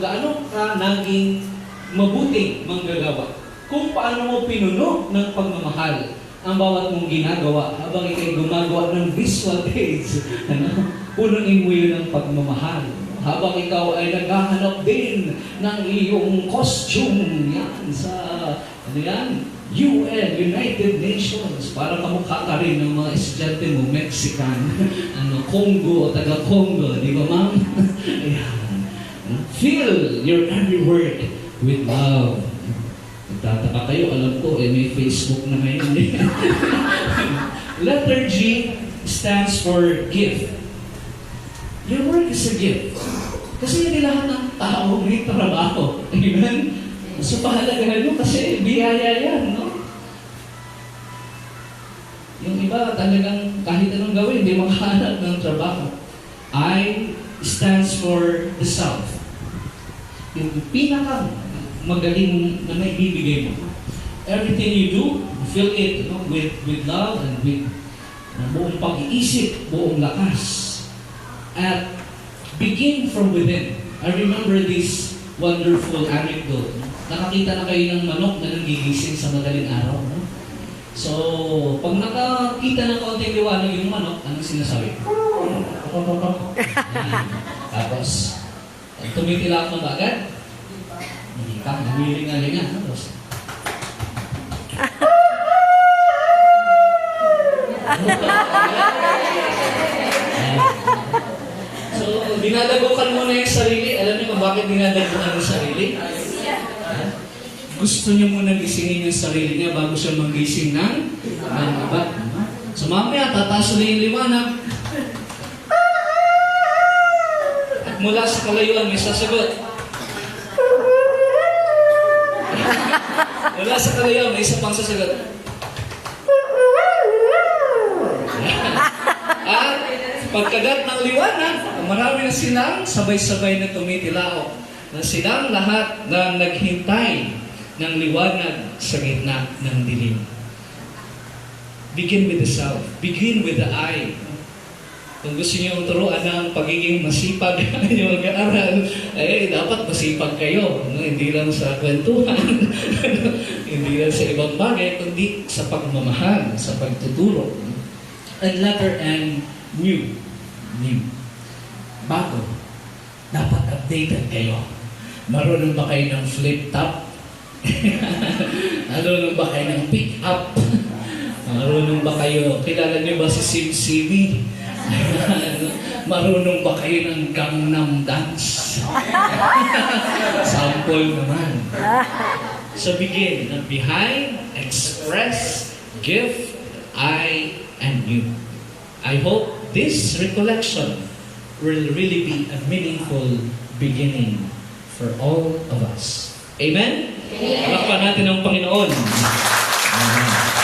gaano ka naging mabuting manggagawa. Kung paano mo pinuno ng pagmamahal ang bawat mong ginagawa habang ikay gumagawa ng visual aids. Punuin mo yun ng pagmamahal. Habang ikaw ay naghahanap din ng iyong costume yan sa UN, United Nations, para kamukha ka rin ng mga estudyante mo, Mexican, Congo, taga-Congo, di ba ma'am? Fill your every word with love. Nagtataka kayo, alam ko, may Facebook na ngayon. Letter G stands for gift. Your work is a gift. Kasi hindi lahat ng tao may trabaho. Amen? So, pahalagahan mo kasi biyaya yan, no? Yung iba talagang kahit anong gawin, hindi makahanap ng trabaho. I stands for the self. Yung pinaka magaling na may bibigay mo. Everything you do, fill it with love and with buong pag-iisip, buong lakas. At begin from within. I remember this wonderful anecdote. Nakakita na kayo ng manok na nagigising sa madaling araw. No? So, pag nakakita ng kaunting liwanag yung manok, anong sinasabi? Tapos, tumitila ako ba agad? Hindi ka, namiling-alingan. Tapos, so, dinadagukan mo na yung sarili. Alam niyo kung bakit dinadagukan yung sarili? Gusto niyo muna gisingin yung sarili niya bago siya magising ng iba. So, mamaya, tataas ulit yung liwanag. At mula sa kalayuan, may sasagot. Mula sa kalayuan, may isa pang sasagot. At pagkagat ng liwanag, marami na silang sabay-sabay na tumitilao. Na silang lahat na naghintay ng liwanag sa gitna ng dilim. Begin with the self. Begin with the I. Kung gusto niyo turuan ng pagiging masipag yung mag-aaral, dapat masipag kayo. No? Hindi lang sa kwentuhan, hindi lang sa ibang bagay, kundi sa pagmamahal, sa pagtuturo. And letter N, new. New. Bago. Dapat updated kayo. Marunong ba kayo ng flip top? Marunong ba kayo ng pick up? Marunong ba kayo, kilala niyo ba si Sim Sibi? Marunong ba kayo ng Gangnam Dance? Sample naman. So begin. Behind, express, give, I, and you. I hope this recollection will really be a meaningful beginning for all of us. Amen? Palakpakan natin ang Panginoon. Amen.